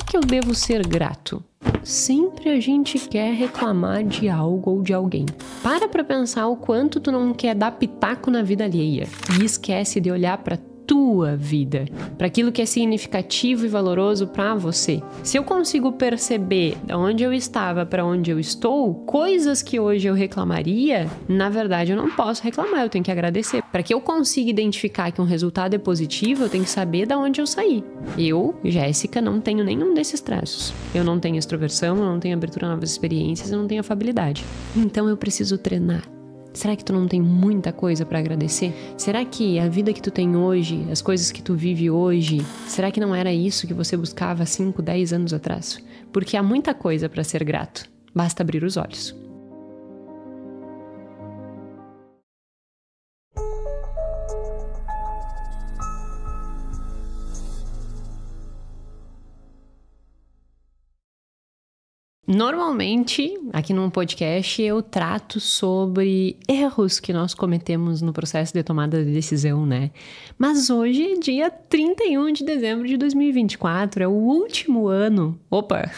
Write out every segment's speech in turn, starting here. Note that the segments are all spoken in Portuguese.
que eu devo ser grato? Sempre a gente quer reclamar de algo ou de alguém. Para pensar o quanto tu não quer dar pitaco na vida alheia e esquece de olhar para tua vida, para aquilo que é significativo e valoroso para você. Se eu consigo perceber de onde eu estava para onde eu estou, coisas que hoje eu reclamaria, na verdade eu não posso reclamar, eu tenho que agradecer. Para que eu consiga identificar que um resultado é positivo, eu tenho que saber de onde eu saí. Eu, Jéssica, não tenho nenhum desses traços. Eu não tenho extroversão, eu não tenho abertura a novas experiências, eu não tenho afabilidade. Então eu preciso treinar. Será que tu não tem muita coisa para agradecer? Será que a vida que tu tem hoje, as coisas que tu vive hoje, será que não era isso que você buscava 5, 10 anos atrás? Porque há muita coisa para ser grato. Basta abrir os olhos. Normalmente, aqui no podcast, eu trato sobre erros que nós cometemos no processo de tomada de decisão, né? Mas hoje é dia 31 de dezembro de 2024, é o último ano. Opa!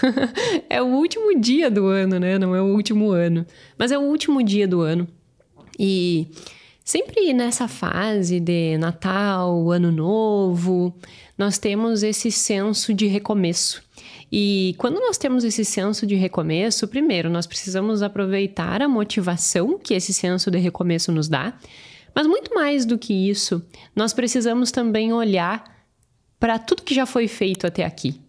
É o último dia do ano, né? Não é o último ano, mas é o último dia do ano. E sempre nessa fase de Natal, Ano Novo, nós temos esse senso de recomeço. E quando nós temos esse senso de recomeço, primeiro, nós precisamos aproveitar a motivação que esse senso de recomeço nos dá, mas muito mais do que isso, nós precisamos também olhar para tudo que já foi feito até aqui,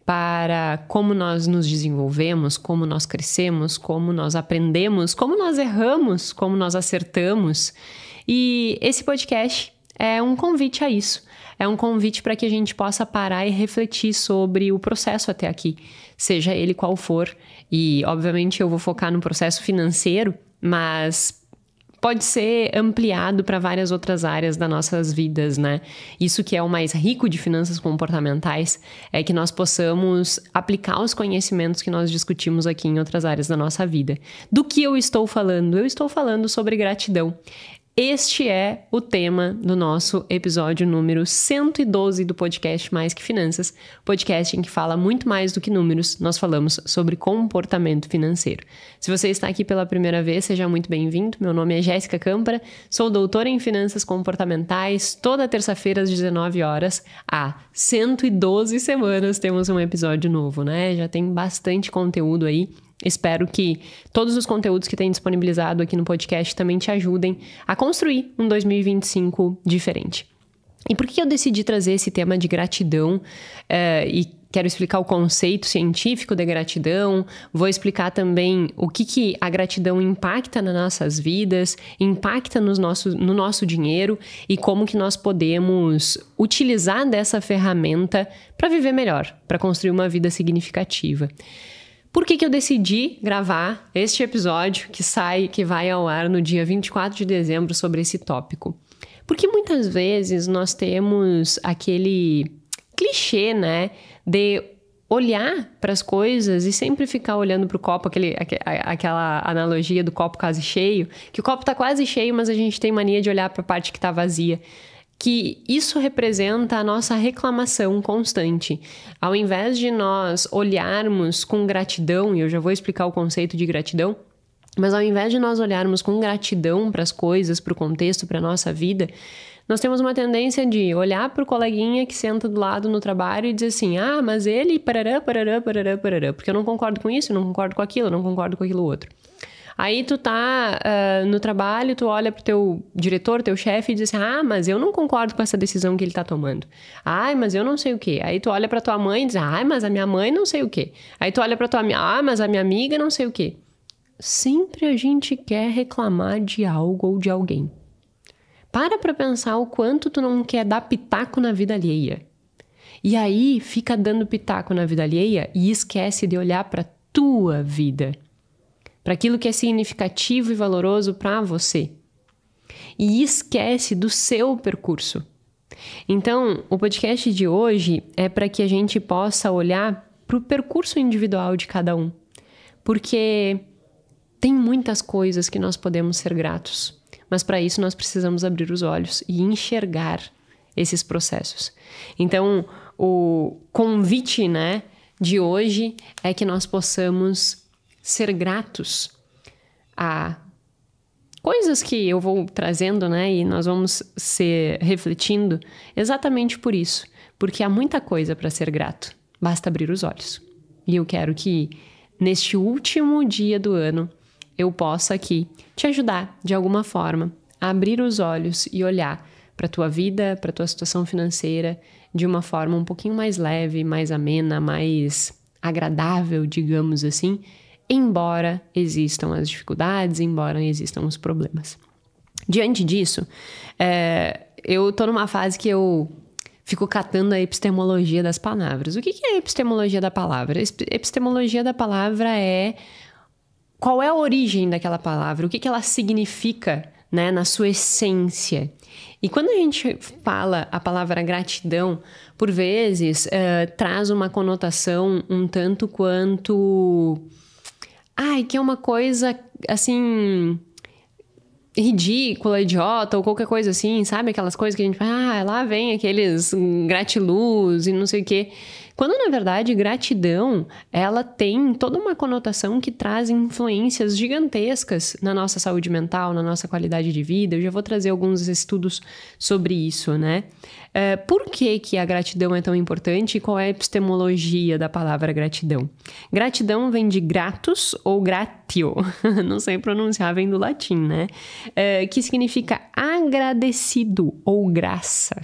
para como nós nos desenvolvemos, como nós crescemos, como nós aprendemos, como nós erramos, como nós acertamos. E esse podcast é um convite a isso. É um convite para que a gente possa parar e refletir sobre o processo até aqui, seja ele qual for. E, obviamente, eu vou focar no processo financeiro, mas pode ser ampliado para várias outras áreas das nossas vidas, né? Isso que é o mais rico de finanças comportamentais, é que nós possamos aplicar os conhecimentos que nós discutimos aqui em outras áreas da nossa vida. Do que eu estou falando? Eu estou falando sobre gratidão. Este é o tema do nosso episódio número 112 do podcast Mais Que Finanças, podcast em que fala muito mais do que números, nós falamos sobre comportamento financeiro. Se você está aqui pela primeira vez, seja muito bem-vindo. Meu nome é Jéssica Câmpara, sou doutora em Finanças Comportamentais. Toda terça-feira às 19 horas, há 112 semanas temos um episódio novo, né? Já tem bastante conteúdo aí. Espero que todos os conteúdos que tem disponibilizado aqui no podcast também te ajudem a construir um 2025 diferente. E por que eu decidi trazer esse tema de gratidão e quero explicar o conceito científico da gratidão, vou explicar também o que a gratidão impacta nas nossas vidas, impacta no nosso dinheiro e como que nós podemos utilizar dessa ferramenta para viver melhor, para construir uma vida significativa. Por que eu decidi gravar este episódio que vai ao ar no dia 24 de dezembro sobre esse tópico? Porque muitas vezes nós temos aquele clichê, né, de olhar para as coisas e sempre ficar olhando para o copo, aquela analogia do copo quase cheio, que o copo está quase cheio, mas a gente tem mania de olhar para a parte que está vazia. Que isso representa a nossa reclamação constante. Ao invés de nós olharmos com gratidão, e eu já vou explicar o conceito de gratidão, mas ao invés de nós olharmos com gratidão para as coisas, para o contexto, para a nossa vida, nós temos uma tendência de olhar para o coleguinha que senta do lado no trabalho e dizer assim, mas ele parará, porque eu não concordo com isso, eu não concordo com aquilo, eu não concordo com aquilo outro. Aí tu tá no trabalho, tu olha pro teu diretor, teu chefe e diz assim, mas eu não concordo com essa decisão que ele tá tomando. Mas eu não sei o quê. Aí tu olha pra tua mãe e diz, mas a minha mãe não sei o quê. Aí tu olha pra tua amiga, mas a minha amiga não sei o quê. Sempre a gente quer reclamar de algo ou de alguém. Para pensar o quanto tu não quer dar pitaco na vida alheia. E aí fica dando pitaco na vida alheia e esquece de olhar pra tua vida. Para aquilo que é significativo e valoroso para você. E esquece do seu percurso. Então, o podcast de hoje é para que a gente possa olhar para o percurso individual de cada um. Porque tem muitas coisas que nós podemos ser gratos. Mas para isso nós precisamos abrir os olhos e enxergar esses processos. Então, o convite, né, de hoje é que nós possamos ser gratos a coisas que eu vou trazendo, né? E nós vamos ser refletindo exatamente por isso. Porque há muita coisa para ser grato. Basta abrir os olhos. E eu quero que, neste último dia do ano, eu possa aqui te ajudar, de alguma forma, a abrir os olhos e olhar para a tua vida, para a tua situação financeira, de uma forma um pouquinho mais leve, mais amena, mais agradável, digamos assim, embora existam as dificuldades, embora existam os problemas. Diante disso, eu tô numa fase que eu fico catando a epistemologia das palavras. O que é a epistemologia da palavra? A epistemologia da palavra é qual é a origem daquela palavra, o que ela significa, né, na sua essência. E quando a gente fala a palavra gratidão, por vezes traz uma conotação um tanto quanto... que é uma coisa, assim, ridícula, idiota, ou qualquer coisa assim, sabe? Aquelas coisas que a gente fala, lá vem aqueles gratiluz e não sei o quê. Quando, na verdade, gratidão, ela tem toda uma conotação que traz influências gigantescas na nossa saúde mental, na nossa qualidade de vida. Eu já vou trazer alguns estudos sobre isso, né? Por que a gratidão é tão importante e qual é a epistemologia da palavra gratidão? Gratidão vem de gratus ou gratio, não sei pronunciar, vem do latim, né? Que significa agradecido ou graça.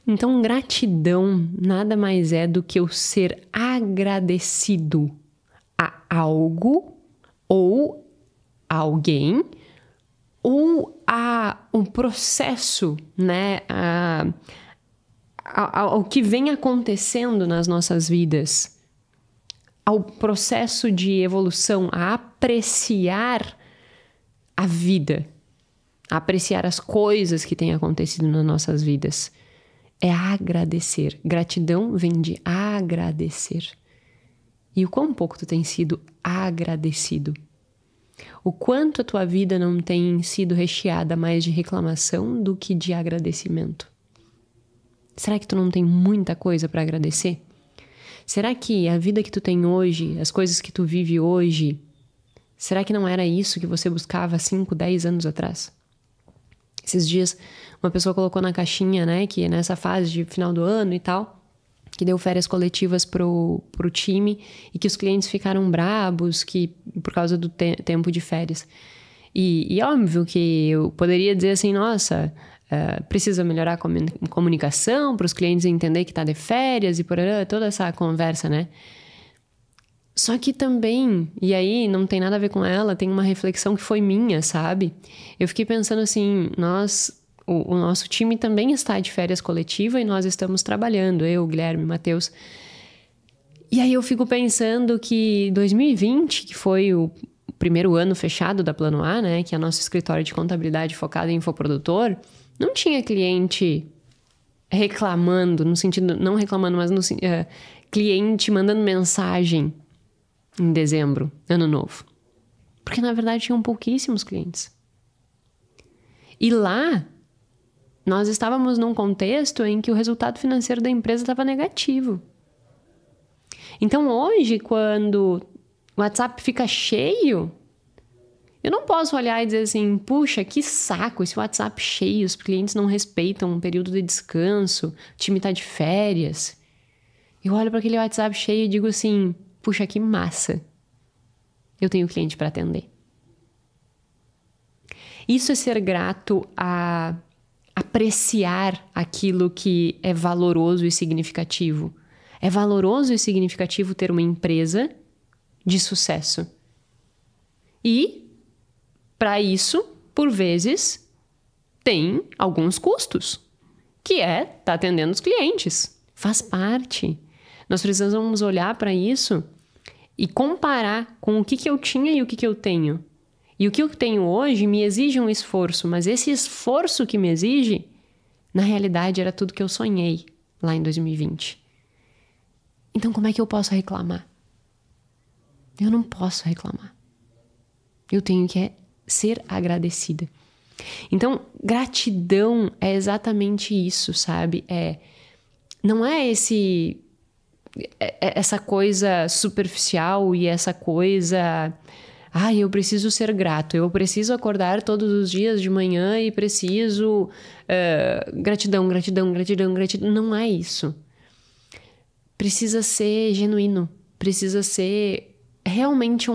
Então, gratidão nada mais é do que eu ser agradecido a algo ou a alguém ou a um processo, né, ao que vem acontecendo nas nossas vidas, ao processo de evolução, a apreciar a vida, a apreciar as coisas que têm acontecido nas nossas vidas. É agradecer. Gratidão vem de agradecer. E o quão pouco tu tem sido agradecido? O quanto a tua vida não tem sido recheada mais de reclamação do que de agradecimento? Será que tu não tem muita coisa para agradecer? Será que a vida que tu tem hoje, as coisas que tu vive hoje, será que não era isso que você buscava 5, 10 anos atrás? Esses dias, uma pessoa colocou na caixinha, né, que nessa fase de final do ano e tal, que deu férias coletivas pro time e que os clientes ficaram brabos por causa do tempo de férias. E óbvio que eu poderia dizer assim, nossa, precisa melhorar a comunicação para os clientes entender que tá de férias e toda essa conversa, né? Só que também, e aí não tem nada a ver com ela, tem uma reflexão que foi minha, sabe? Eu fiquei pensando assim, o nosso time também está de férias coletiva e nós estamos trabalhando, eu, Guilherme, Matheus. E aí eu fico pensando que 2020, que foi o primeiro ano fechado da Plano A, né, que é nosso escritório de contabilidade focado em infoprodutor, não tinha cliente reclamando, no sentido, não reclamando, mas cliente mandando mensagem em dezembro, ano novo. Porque, na verdade, tinham pouquíssimos clientes. E lá, nós estávamos num contexto em que o resultado financeiro da empresa estava negativo. Então, hoje, quando o WhatsApp fica cheio, eu não posso olhar e dizer assim, puxa, que saco, esse WhatsApp cheio, os clientes não respeitam um período de descanso, o time está de férias. Eu olho para aquele WhatsApp cheio e digo assim, puxa, que massa. Eu tenho cliente para atender. Isso é ser grato a apreciar aquilo que é valoroso e significativo. É valoroso e significativo ter uma empresa de sucesso. E, para isso, por vezes, tem alguns custos, que é estar atendendo os clientes. Faz parte. Nós precisamos olhar para isso e comparar com o que eu tinha e o que eu tenho. E o que eu tenho hoje me exige um esforço, mas esse esforço que me exige, na realidade, era tudo que eu sonhei lá em 2020. Então, como é que eu posso reclamar? Eu não posso reclamar. Eu tenho que ser agradecida. Então, gratidão é exatamente isso, sabe? Não é esse essa coisa superficial e essa coisa... eu preciso ser grato, eu preciso acordar todos os dias de manhã e preciso... gratidão, gratidão, gratidão, gratidão. Não é isso. Precisa ser genuíno. Precisa ser realmente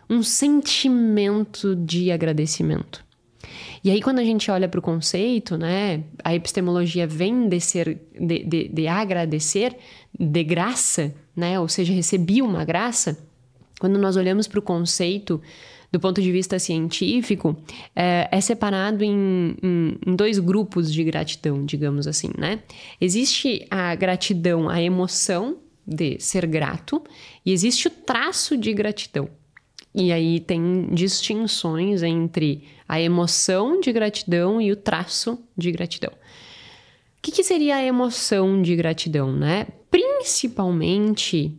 um sentimento de agradecimento. E aí, quando a gente olha para o conceito, né, a epistemologia vem de agradecer, de graça, né, ou seja, recebi uma graça. Quando nós olhamos para o conceito do ponto de vista científico, é separado em dois grupos de gratidão, digamos assim, né? Existe a gratidão, a emoção de ser grato, e existe o traço de gratidão. E aí tem distinções entre a emoção de gratidão e o traço de gratidão. O que seria a emoção de gratidão, né? Principalmente,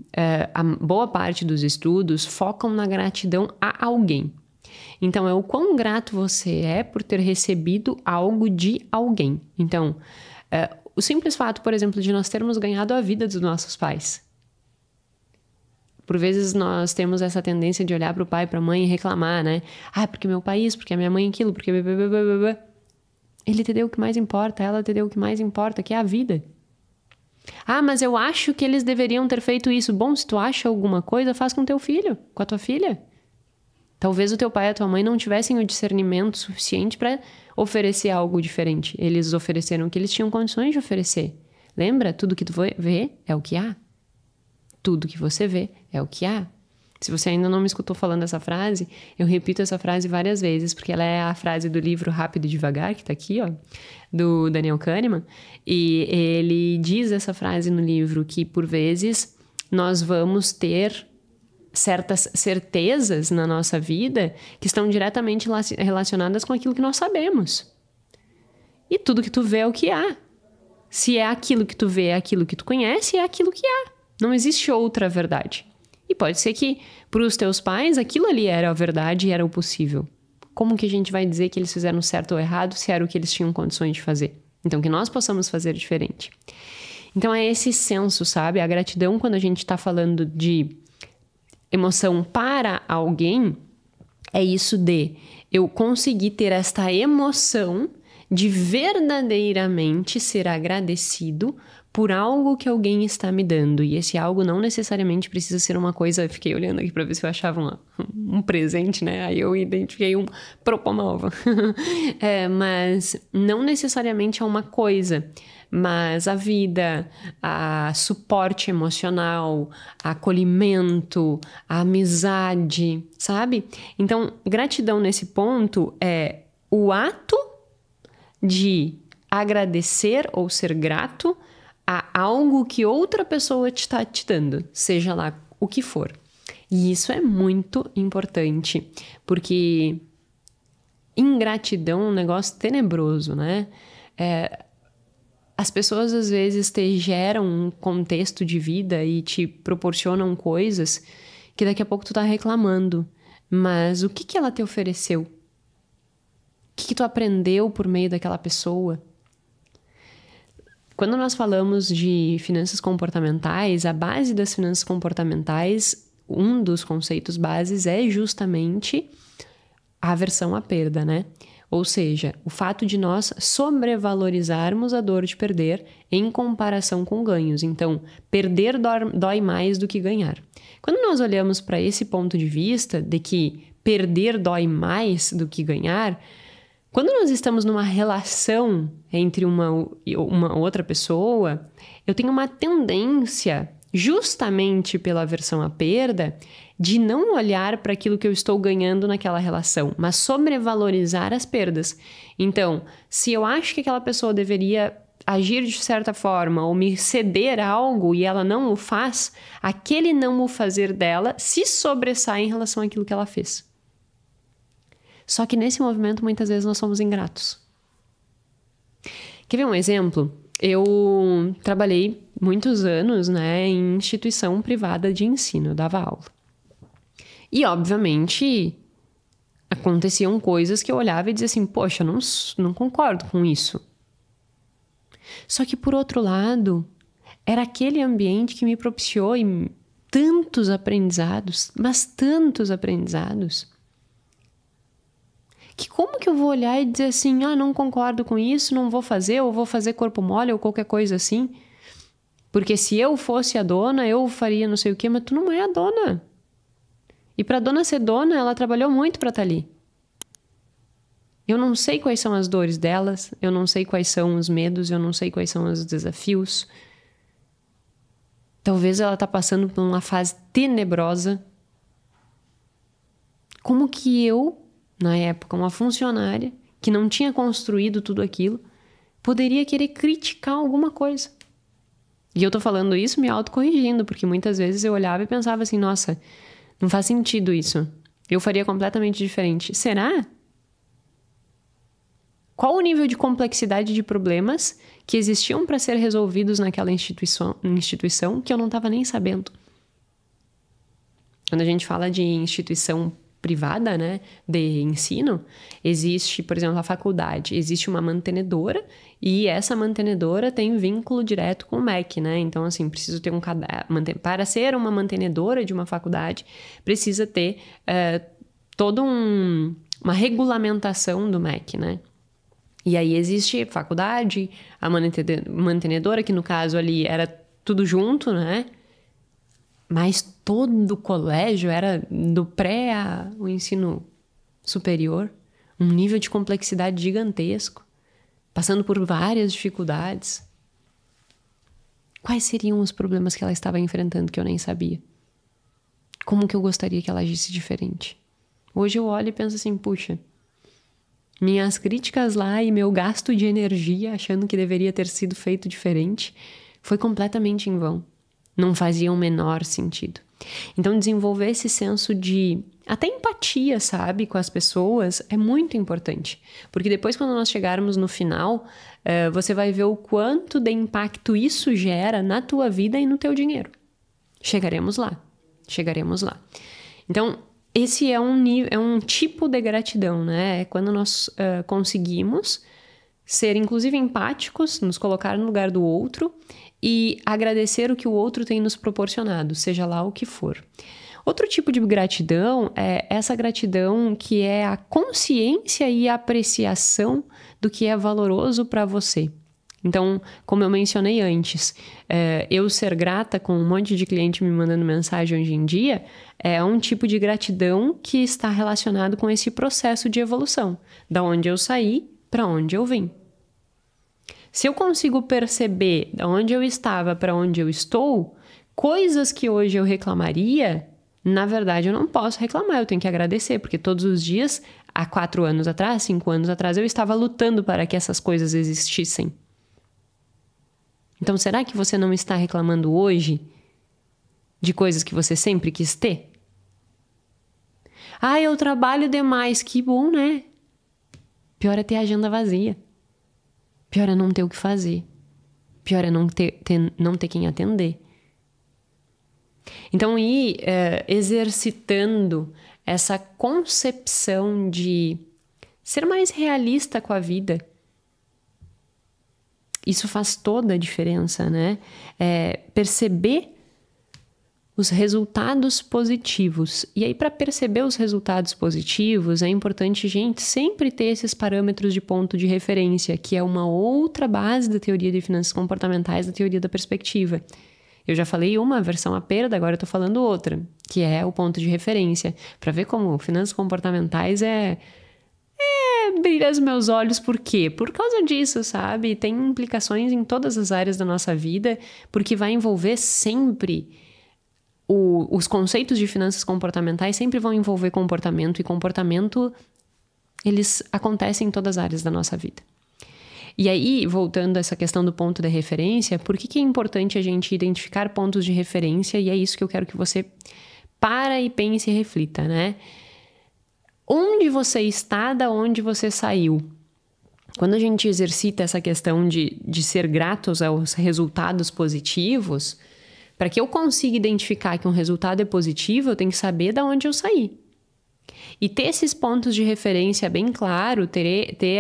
a boa parte dos estudos focam na gratidão a alguém. Então, é o quão grato você é por ter recebido algo de alguém. Então, o simples fato, por exemplo, de nós termos ganhado a vida dos nossos pais. Por vezes nós temos essa tendência de olhar para o pai e para a mãe e reclamar, né? Porque meu pai isso, porque a minha mãe aquilo, porque... Ele te deu o que mais importa, ela te deu o que mais importa, que é a vida. Mas eu acho que eles deveriam ter feito isso. Bom, se tu acha alguma coisa, faz com teu filho, com a tua filha. Talvez o teu pai e a tua mãe não tivessem o discernimento suficiente para oferecer algo diferente. Eles ofereceram o que eles tinham condições de oferecer. Lembra? Tudo que tu vê é o que há. Tudo que você vê é o que há. Se você ainda não me escutou falando essa frase, eu repito essa frase várias vezes, porque ela é a frase do livro Rápido e Devagar, que tá aqui, ó, do Daniel Kahneman. E ele diz essa frase no livro que, por vezes, nós vamos ter certas certezas na nossa vida que estão diretamente relacionadas com aquilo que nós sabemos. E tudo que tu vê é o que há. Se é aquilo que tu vê, é aquilo que tu conhece, é aquilo que há. Não existe outra verdade. E pode ser que, para os teus pais, aquilo ali era a verdade e era o possível. Como que a gente vai dizer que eles fizeram certo ou errado se era o que eles tinham condições de fazer? Então, que nós possamos fazer diferente. Então, é esse senso, sabe? A gratidão, quando a gente está falando de emoção para alguém, é isso de eu conseguir ter esta emoção de verdadeiramente ser agradecido por algo que alguém está me dando. E esse algo não necessariamente precisa ser uma coisa... Eu fiquei olhando aqui para ver se eu achava um presente, né? Aí eu identifiquei um propomova. Mas não necessariamente é uma coisa, mas a vida, a suporte emocional, acolhimento, a amizade, sabe? Então, gratidão nesse ponto é o ato de agradecer ou ser grato a algo que outra pessoa está te dando, seja lá o que for. E isso é muito importante, porque ingratidão é um negócio tenebroso, né? As pessoas às vezes te geram um contexto de vida e te proporcionam coisas que daqui a pouco tu tá reclamando. Mas o que ela te ofereceu? O que tu aprendeu por meio daquela pessoa? Quando nós falamos de finanças comportamentais, a base das finanças comportamentais, um dos conceitos bases é justamente a aversão à perda, né? Ou seja, o fato de nós sobrevalorizarmos a dor de perder em comparação com ganhos. Então, perder dói mais do que ganhar. Quando nós olhamos para esse ponto de vista de que perder dói mais do que ganhar, quando nós estamos numa relação entre uma outra pessoa, eu tenho uma tendência, justamente pela aversão à perda, de não olhar para aquilo que eu estou ganhando naquela relação, mas sobrevalorizar as perdas. Então, se eu acho que aquela pessoa deveria agir de certa forma ou me ceder algo e ela não o faz, aquele não o fazer dela se sobressai em relação àquilo que ela fez. Só que nesse movimento, muitas vezes, nós somos ingratos. Quer ver um exemplo? Eu trabalhei muitos anos, né, em instituição privada de ensino, eu dava aula. E, obviamente, aconteciam coisas que eu olhava e dizia assim, poxa, eu não concordo com isso. Só que, por outro lado, Era aquele ambiente que me propiciou tantos aprendizados, mas tantos aprendizados, que como que eu vou olhar e dizer assim, não concordo com isso, não vou fazer, ou vou fazer corpo mole, ou qualquer coisa assim, porque se eu fosse a dona, eu faria não sei o quê, mas tu não é a dona. E para a dona ser dona, ela trabalhou muito para estar ali. Eu não sei quais são as dores delas, eu não sei quais são os medos, eu não sei quais são os desafios. Talvez ela tá passando por uma fase tenebrosa. Como que eu, na época, uma funcionária que não tinha construído tudo aquilo, poderia querer criticar alguma coisa? E eu tô falando isso me autocorrigindo, porque muitas vezes eu olhava e pensava assim, nossa, não faz sentido isso. Eu faria completamente diferente. Será? Qual o nível de complexidade de problemas que existiam para ser resolvidos naquela instituição que eu não estava nem sabendo? Quando a gente fala de instituição privada, né, de ensino, existe, por exemplo, a faculdade, existe uma mantenedora e essa mantenedora tem vínculo direto com o MEC, né? Então, assim, preciso ter para ser uma mantenedora de uma faculdade, precisa ter toda uma regulamentação do MEC, né? E aí existe faculdade, a mantenedora, que no caso ali era tudo junto, né? Mas todo o colégio era do pré ao ensino superior, um nível de complexidade gigantesco, passando por várias dificuldades. Quais seriam os problemas que ela estava enfrentando que eu nem sabia? Como que eu gostaria que ela agisse diferente? Hoje eu olho e penso assim, puxa, minhas críticas lá e meu gasto de energia achando que deveria ter sido feito diferente foi completamente em vão. Não fazia o menor sentido. Então, desenvolver esse senso de até empatia, sabe, com as pessoas é muito importante. Porque depois, quando nós chegarmos no final, você vai ver o quanto de impacto isso gera na tua vida e no teu dinheiro. Chegaremos lá. Então, esse é um tipo de gratidão, né? É quando nós conseguimos ser, inclusive, empáticos, nos colocar no lugar do outro e agradecer o que o outro tem nos proporcionado, seja lá o que for. Outro tipo de gratidão é essa gratidão que é a consciência e a apreciação do que é valoroso para você. Então, como eu mencionei antes, eu ser grata com um monte de cliente me mandando mensagem hoje em dia é um tipo de gratidão que está relacionado com esse processo de evolução, da onde eu saí para onde eu vim. Se eu consigo perceber de onde eu estava para onde eu estou, coisas que hoje eu reclamaria, na verdade eu não posso reclamar, eu tenho que agradecer, porque todos os dias, há 4 anos atrás, 5 anos atrás, eu estava lutando para que essas coisas existissem. Então, será que você não está reclamando hoje de coisas que você sempre quis ter? Eu trabalho demais, que bom, né? Pior é ter a agenda vazia. Pior é não ter o que fazer. Pior é não ter quem atender. Então, ir exercitando essa concepção de ser mais realista com a vida. Isso faz toda a diferença, né? Perceber os resultados positivos. E aí, para perceber os resultados positivos, é importante a gente sempre ter esses parâmetros de ponto de referência, que é uma outra base da teoria de finanças comportamentais, da teoria da perspectiva. Eu já falei uma versão a perda, agora eu estou falando outra, que é o ponto de referência. Para ver como finanças comportamentais brilha os meus olhos, por quê? Por causa disso, sabe? Tem implicações em todas as áreas da nossa vida, porque vai envolver sempre os conceitos de finanças comportamentais sempre vão envolver comportamento, e comportamento, eles acontecem em todas as áreas da nossa vida. E aí, voltando a essa questão do ponto de referência, por que é importante a gente identificar pontos de referência? E é isso que eu quero que você para e pense e reflita, né? Onde você está, da onde você saiu? Quando a gente exercita essa questão de ser gratos aos resultados positivos, para que eu consiga identificar que um resultado é positivo, eu tenho que saber de onde eu saí. E ter esses pontos de referência bem claro, ter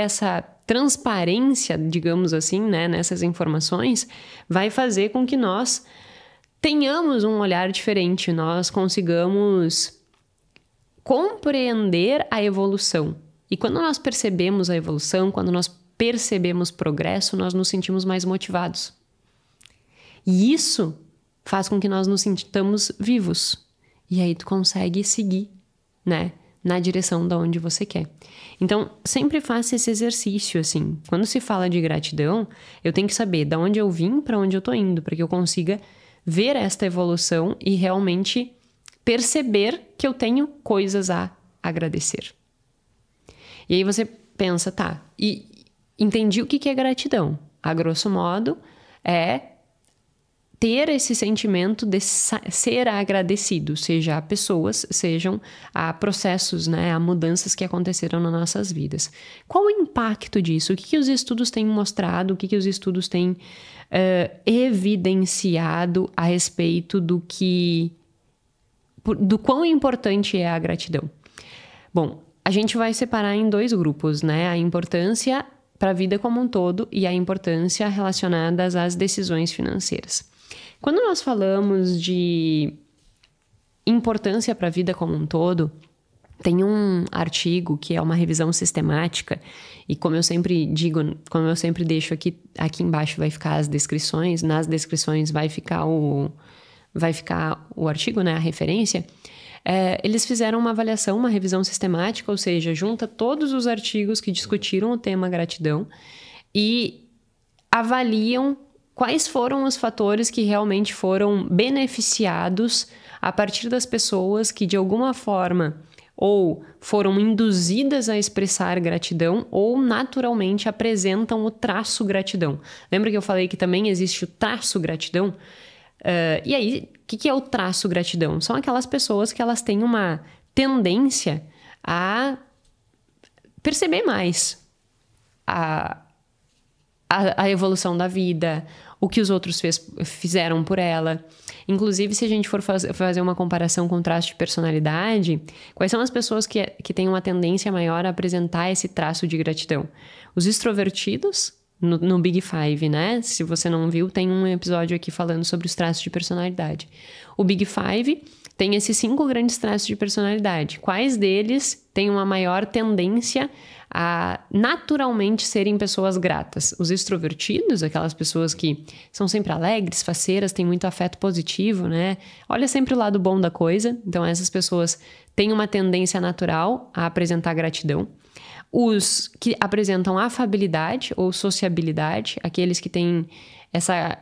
transparência, digamos assim, né, nessas informações, vai fazer com que nós tenhamos um olhar diferente, nós consigamos compreender a evolução. E quando nós percebemos a evolução, quando nós percebemos progresso, nós nos sentimos mais motivados. E isso faz com que nós nos sintamos vivos. E aí tu consegue seguir, né, na direção de onde você quer. Então, sempre faça esse exercício, assim. Quando se fala de gratidão, eu tenho que saber de onde eu vim para onde eu tô indo, para que eu consiga ver esta evolução e realmente perceber que eu tenho coisas a agradecer. E aí você pensa, tá, e entendi o que é gratidão. A grosso modo, é ter esse sentimento de ser agradecido, seja a pessoas, sejam a processos, né, a mudanças que aconteceram nas nossas vidas. Qual o impacto disso? O que os estudos têm mostrado? O que os estudos têm evidenciado a respeito do quão importante é a gratidão? Bom, a gente vai separar em 2 grupos, né? A importância para a vida como um todo e a importância relacionada às decisões financeiras. Quando nós falamos de importância para a vida como um todo, tem um artigo que é uma revisão sistemática e como eu sempre digo, como eu sempre deixo aqui embaixo vai ficar as descrições, nas descrições vai ficar o artigo, né, a referência. Eles fizeram uma avaliação, uma revisão sistemática, ou seja, junta todos os artigos que discutiram o tema gratidão e avaliam quais foram os fatores que realmente foram beneficiados a partir das pessoas que de alguma forma ou foram induzidas a expressar gratidão ou naturalmente apresentam o traço gratidão. Lembra que eu falei que também existe o traço gratidão? E aí, o que é o traço gratidão? São aquelas pessoas que elas têm uma tendência a perceber mais a evolução da vida, o que os outros fizeram por ela. Inclusive, se a gente for fazer uma comparação com o traço de personalidade, quais são as pessoas que têm uma tendência maior a apresentar esse traço de gratidão? Os extrovertidos, no Big Five, né? Se você não viu, tem um episódio aqui falando sobre os traços de personalidade. O Big Five tem esses 5 grandes traços de personalidade. Quais deles têm uma maior tendência a naturalmente serem pessoas gratas? Os extrovertidos, aquelas pessoas que são sempre alegres, faceiras, têm muito afeto positivo, né? Olha sempre o lado bom da coisa. Então, essas pessoas têm uma tendência natural a apresentar gratidão. Os que apresentam afabilidade ou sociabilidade, aqueles que têm essa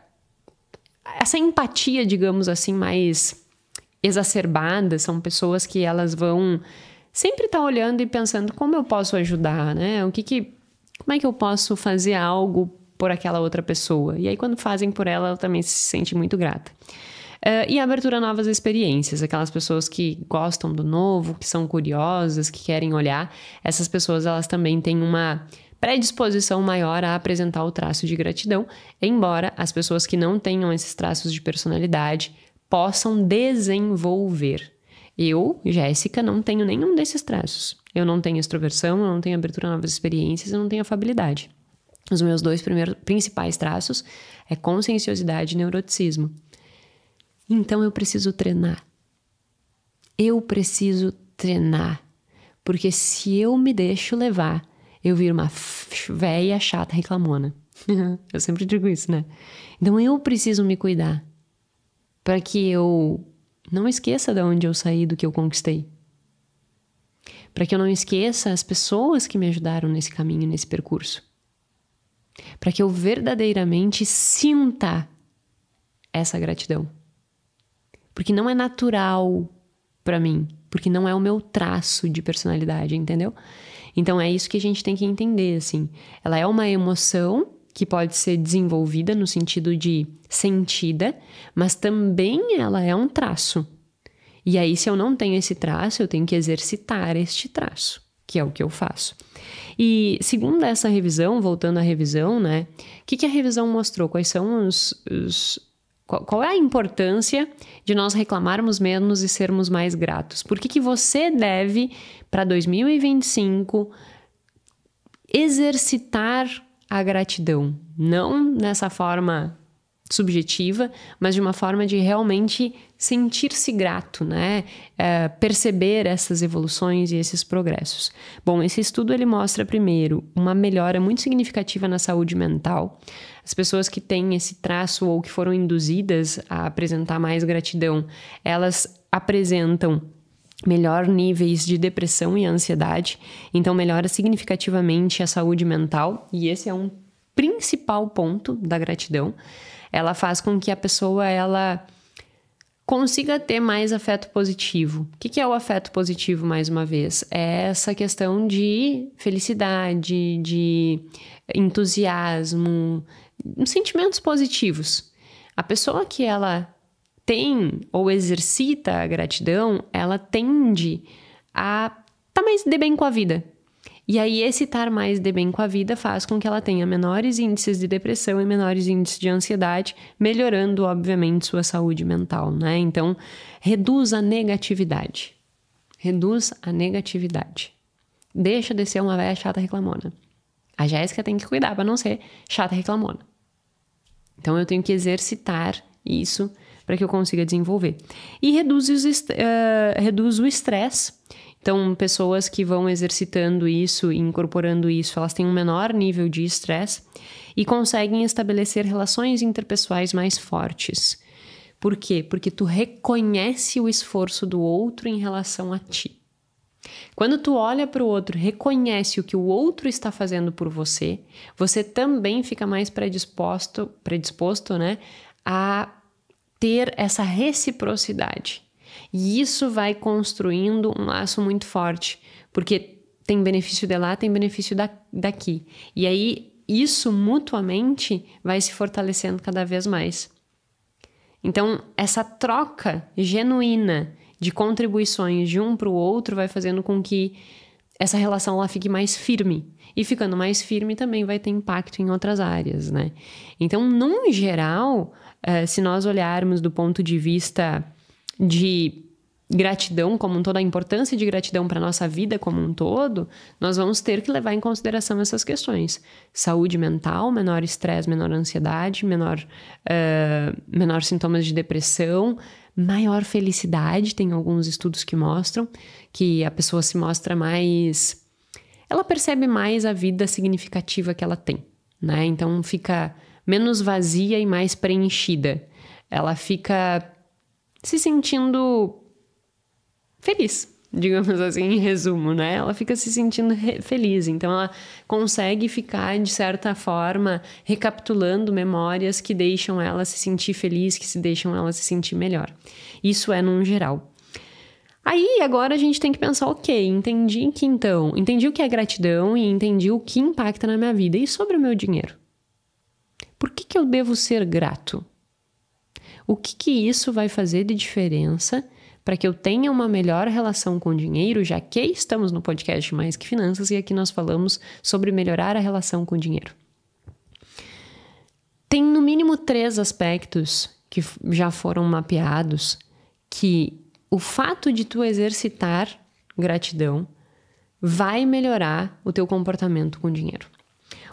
empatia, digamos assim, mais exacerbada, são pessoas que elas vão sempre estar olhando e pensando como eu posso ajudar, né? Como é que eu posso fazer algo por aquela outra pessoa? E aí, quando fazem por ela, ela também se sente muito grata. E a abertura a novas experiências, aquelas pessoas que gostam do novo, que são curiosas, que querem olhar, essas pessoas elas também têm uma predisposição maior a apresentar o traço de gratidão, embora as pessoas que não tenham esses traços de personalidade possam desenvolver. Eu, Jéssica, não tenho nenhum desses traços. Eu não tenho extroversão, eu não tenho abertura a novas experiências, eu não tenho afabilidade. Os meus 2 principais traços é conscienciosidade e neuroticismo. Então eu preciso treinar. Eu preciso treinar. Porque se eu me deixo levar, eu viro uma véia chata reclamona. Eu sempre digo isso, né? Então eu preciso me cuidar. Para que eu não esqueça de onde eu saí, do que eu conquistei. Para que eu não esqueça as pessoas que me ajudaram nesse caminho, nesse percurso. Para que eu verdadeiramente sinta essa gratidão. Porque não é natural para mim, porque não é o meu traço de personalidade, entendeu? Então é isso que a gente tem que entender, assim. Ela é uma emoção que pode ser desenvolvida no sentido de sentida, mas também ela é um traço. E aí, se eu não tenho esse traço, eu tenho que exercitar este traço, que é o que eu faço. E segundo essa revisão, voltando à revisão, né? O que a revisão mostrou? Quais são qual é a importância de nós reclamarmos menos e sermos mais gratos? Por que você deve, para 2025, exercitar a gratidão, não nessa forma subjetiva, mas de uma forma de realmente sentir-se grato, né? Perceber essas evoluções e esses progressos. Bom, esse estudo ele mostra primeiro uma melhora muito significativa na saúde mental. As pessoas que têm esse traço ou que foram induzidas a apresentar mais gratidão, elas apresentam melhor níveis de depressão e ansiedade, então melhora significativamente a saúde mental, e esse é um principal ponto da gratidão. Ela faz com que a pessoa ela consiga ter mais afeto positivo. O que é o afeto positivo, mais uma vez? É essa questão de felicidade, de entusiasmo, sentimentos positivos. A pessoa que ela tem ou exercita a gratidão, ela tende a estar mais de bem com a vida. E aí, esse estar mais de bem com a vida faz com que ela tenha menores índices de depressão e menores índices de ansiedade, melhorando, obviamente, sua saúde mental, né? Então, reduz a negatividade. Reduz a negatividade. Deixa de ser uma velha chata reclamona. A Jéssica tem que cuidar para não ser chata reclamona. Então, eu tenho que exercitar isso para que eu consiga desenvolver. E reduz o estresse. Então, pessoas que vão exercitando isso e incorporando isso, elas têm um menor nível de estresse e conseguem estabelecer relações interpessoais mais fortes. Por quê? Porque tu reconhece o esforço do outro em relação a ti. Quando tu olha para o outro, reconhece o que o outro está fazendo por você, você também fica mais predisposto, né, a ter essa reciprocidade. E isso vai construindo um laço muito forte, porque tem benefício de lá, tem benefício daqui. E aí, isso mutuamente vai se fortalecendo cada vez mais. Então, essa troca genuína de contribuições de um para o outro vai fazendo com que essa relação lá fique mais firme. E ficando mais firme também vai ter impacto em outras áreas, né? Então, num geral, se nós olharmos do ponto de vista de gratidão como um todo, a importância de gratidão para a nossa vida como um todo, nós vamos ter que levar em consideração essas questões. Saúde mental, menor estresse, menor ansiedade, menor sintomas de depressão, maior felicidade. Tem alguns estudos que mostram que a pessoa se mostra mais... Ela percebe mais a vida significativa que ela tem, né? Então fica menos vazia e mais preenchida. Ela fica se sentindo feliz, digamos assim, em resumo, né? Ela fica se sentindo feliz, então ela consegue ficar, de certa forma, recapitulando memórias que deixam ela se sentir feliz, que deixam ela se sentir melhor. Isso é num geral. Aí, agora a gente tem que pensar, ok, entendi o que é gratidão e entendi o que impacta na minha vida. E sobre o meu dinheiro? Por que eu devo ser grato? O que isso vai fazer de diferença para que eu tenha uma melhor relação com o dinheiro, já que estamos no podcast Mais Que Finanças e aqui nós falamos sobre melhorar a relação com o dinheiro. Tem no mínimo 3 aspectos que já foram mapeados que o fato de tu exercitar gratidão vai melhorar o teu comportamento com o dinheiro.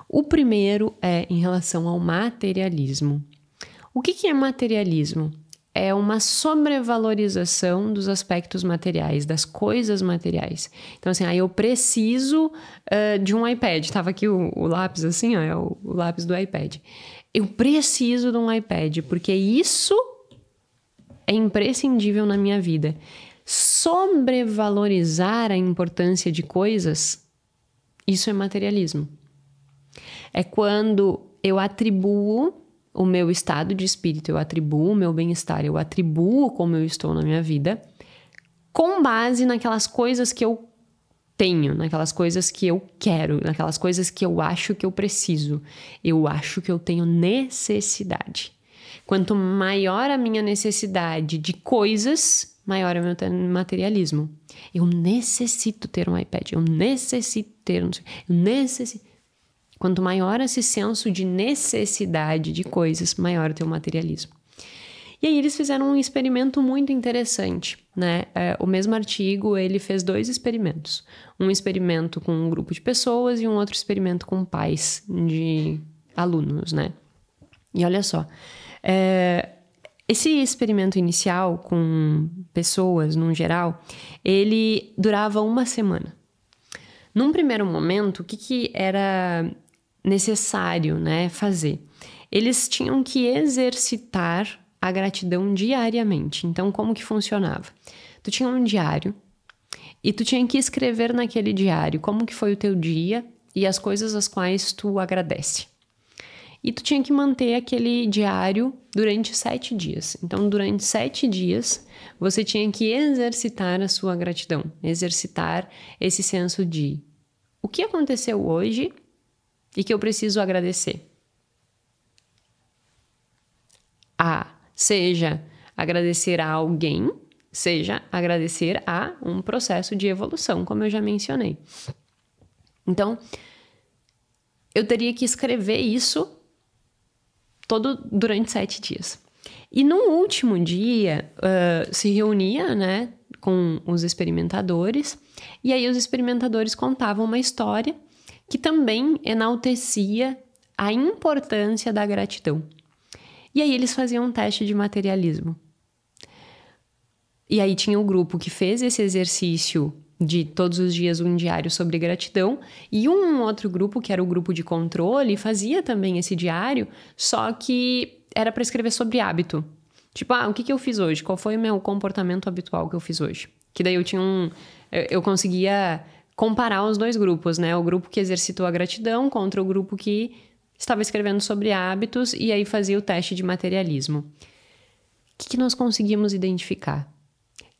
O primeiro é em relação ao materialismo. O que é materialismo? É uma sobrevalorização dos aspectos materiais, das coisas materiais. Então, assim, eu preciso de um iPad. Tava aqui o lápis, assim, ó, é o lápis do iPad. Eu preciso de um iPad, porque isso é imprescindível na minha vida. Sobrevalorizar a importância de coisas, isso é materialismo. É quando eu atribuo o meu estado de espírito, eu atribuo o meu bem-estar, eu atribuo como eu estou na minha vida, com base naquelas coisas que eu tenho, naquelas coisas que eu quero, naquelas coisas que eu acho que eu preciso. Eu acho que eu tenho necessidade. Quanto maior a minha necessidade de coisas, maior é o meu materialismo. Eu necessito ter um iPad, eu necessito ter... Quanto maior esse senso de necessidade de coisas, maior o teu materialismo. E aí eles fizeram um experimento muito interessante, né? O mesmo artigo, ele fez 2 experimentos. Um experimento com um grupo de pessoas e um outro experimento com pais de alunos, né? E olha só, esse experimento inicial com pessoas, no geral, ele durava 1 semana. Num primeiro momento, o que era necessário, né, fazer? Eles tinham que exercitar a gratidão diariamente. Então, como que funcionava? Tu tinha um diário e tu tinha que escrever naquele diário como que foi o teu dia e as coisas às quais tu agradece. E tu tinha que manter aquele diário durante 7 dias. Então, durante 7 dias, você tinha que exercitar a sua gratidão, exercitar esse senso de o que aconteceu hoje e que eu preciso agradecer. Seja agradecer a alguém, seja agradecer a um processo de evolução, como eu já mencionei. Então, eu teria que escrever isso durante 7 dias. E no último dia, se reunia, né, com os experimentadores, e aí os experimentadores contavam uma história que também enaltecia a importância da gratidão. E aí eles faziam um teste de materialismo. E aí tinha o grupo que fez esse exercício de todos os dias um diário sobre gratidão, e um outro grupo, que era o grupo de controle, fazia também esse diário, só que era para escrever sobre hábito. Tipo, o que eu fiz hoje? Qual foi o meu comportamento habitual que eu fiz hoje? Que daí eu conseguia comparar os 2 grupos, né? O grupo que exercitou a gratidão contra o grupo que estava escrevendo sobre hábitos e aí fazia o teste de materialismo. O que nós conseguimos identificar?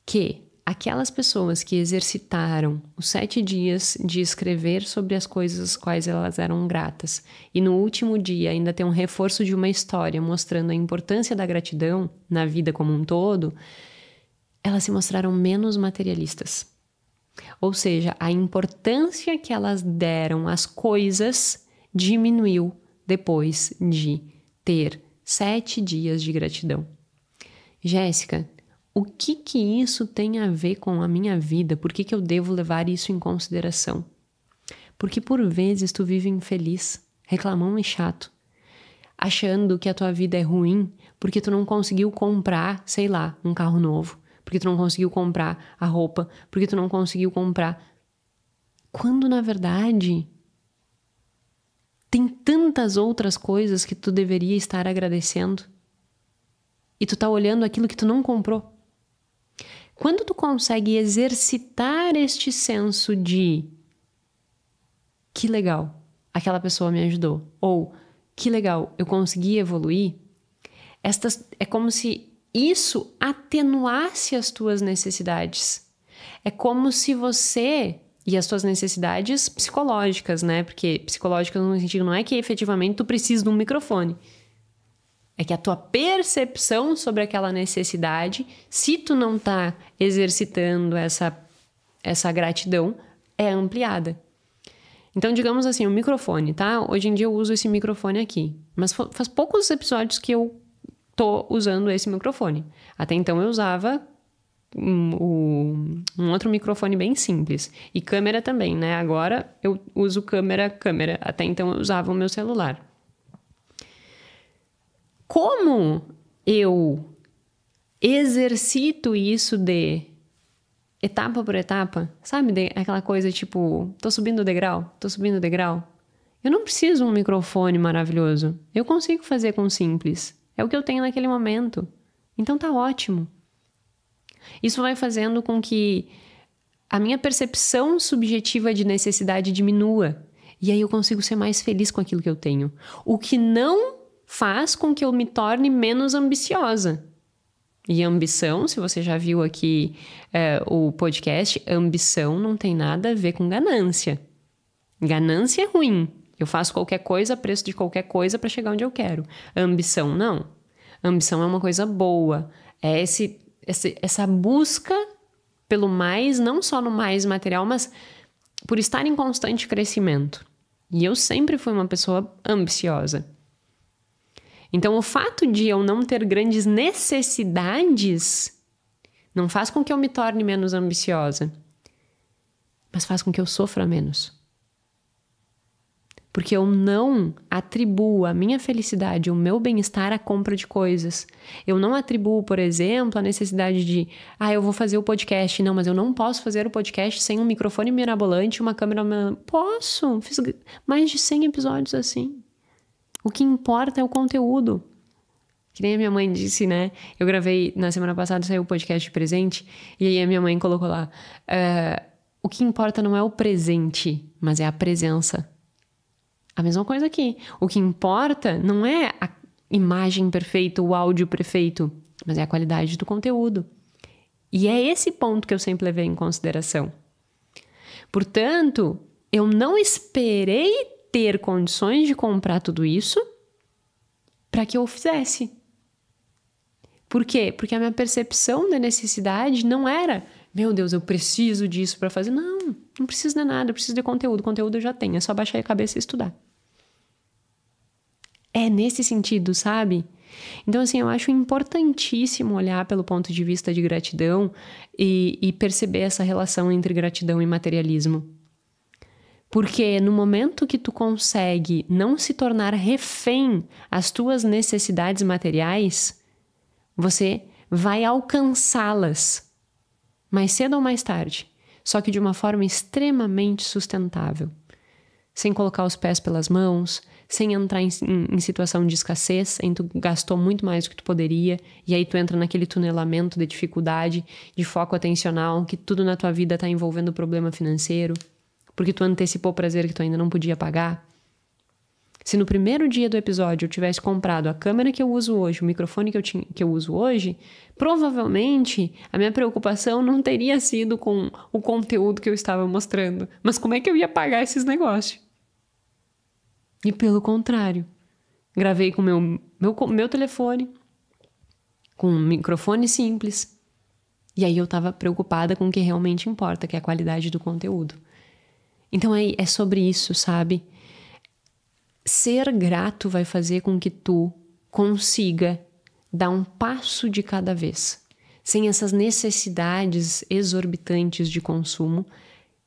Que aquelas pessoas que exercitaram os 7 dias de escrever sobre as coisas às quais elas eram gratas e no último dia ainda tem um reforço de uma história mostrando a importância da gratidão na vida como um todo, elas se mostraram menos materialistas. Ou seja, a importância que elas deram às coisas diminuiu depois de ter 7 dias de gratidão. Jéssica, o que isso tem a ver com a minha vida? Por que eu devo levar isso em consideração? Porque por vezes tu vive infeliz, reclamão e chato, achando que a tua vida é ruim porque tu não conseguiu comprar, sei lá, um carro novo, porque tu não conseguiu comprar a roupa, porque tu não conseguiu comprar. Quando na verdade tem tantas outras coisas que tu deveria estar agradecendo e tu tá olhando aquilo que tu não comprou. Quando tu consegue exercitar este senso de que legal, aquela pessoa me ajudou, ou que legal, eu consegui evoluir, é como se isso atenuasse as tuas necessidades. É como se você... E as tuas necessidades psicológicas, né? Porque psicológicas no sentido não é que efetivamente tu precisa de um microfone. É que a tua percepção sobre aquela necessidade, se tu não tá exercitando essa gratidão, é ampliada. Então, digamos assim, o microfone, tá? Hoje em dia eu uso esse microfone aqui. Mas faz poucos episódios que eu tô usando esse microfone. Até então eu usava um outro microfone bem simples. E câmera também, né? Agora eu uso câmera. Até então eu usava o meu celular. Como eu exercito isso de etapa por etapa, sabe? Aquela coisa tipo, tô subindo degrau. Eu não preciso de um microfone maravilhoso. Eu consigo fazer com simples. É o que eu tenho naquele momento. Então tá ótimo. Isso vai fazendo com que a minha percepção subjetiva de necessidade diminua. E aí eu consigo ser mais feliz com aquilo que eu tenho. O que não faz com que eu me torne menos ambiciosa. E ambição, se você já viu aqui o podcast, ambição não tem nada a ver com ganância. Ganância é ruim. Eu faço qualquer coisa a preço de qualquer coisa para chegar onde eu quero. Ambição, não. Ambição é uma coisa boa. É essa busca pelo mais, não só no mais material, mas por estar em constante crescimento. E eu sempre fui uma pessoa ambiciosa. Então, o fato de eu não ter grandes necessidades não faz com que eu me torne menos ambiciosa, mas faz com que eu sofra menos. Porque eu não atribuo a minha felicidade, o meu bem-estar à compra de coisas. Eu não atribuo, por exemplo, a necessidade de eu vou fazer o podcast. Não, mas eu não posso fazer o podcast sem um microfone mirabolante e uma câmera... Posso! Fiz mais de 100 episódios assim. O que importa é o conteúdo. Que nem a minha mãe disse, né? Eu gravei, na semana passada, saiu o podcast de presente, e aí a minha mãe colocou lá, o que importa não é o presente, mas é a presença. A mesma coisa aqui. O que importa não é a imagem perfeita, o áudio perfeito, mas é a qualidade do conteúdo. E é esse ponto que eu sempre levei em consideração. Portanto, eu não esperei ter condições de comprar tudo isso para que eu fizesse. Por quê? Porque a minha percepção da necessidade não era, meu Deus, eu preciso disso para fazer. Não preciso de nada, eu preciso de conteúdo. Conteúdo eu já tenho, é só baixar a cabeça e estudar. É nesse sentido, sabe? Então, assim, eu acho importantíssimo olhar pelo ponto de vista de gratidão e perceber essa relação entre gratidão e materialismo. Porque no momento que tu consegue não se tornar refém às tuas necessidades materiais, você vai alcançá-las mais cedo ou mais tarde, só que de uma forma extremamente sustentável, sem colocar os pés pelas mãos, sem entrar em situação de escassez, em tu gastou muito mais do que tu poderia, e aí tu entra naquele tunelamento de dificuldade, de foco atencional, que tudo na tua vida está envolvendo problema financeiro, porque tu antecipou o prazer que tu ainda não podia pagar. Se no primeiro dia do episódio eu tivesse comprado a câmera que eu uso hoje, o microfone que eu uso hoje, provavelmente a minha preocupação não teria sido com o conteúdo que eu estava mostrando, mas como é que eu ia pagar esses negócios? E pelo contrário, gravei com meu telefone, com um microfone simples, e aí eu estava preocupada com o que realmente importa, que é a qualidade do conteúdo. Então é sobre isso, sabe? Ser grato vai fazer com que tu consiga dar um passo de cada vez, sem essas necessidades exorbitantes de consumo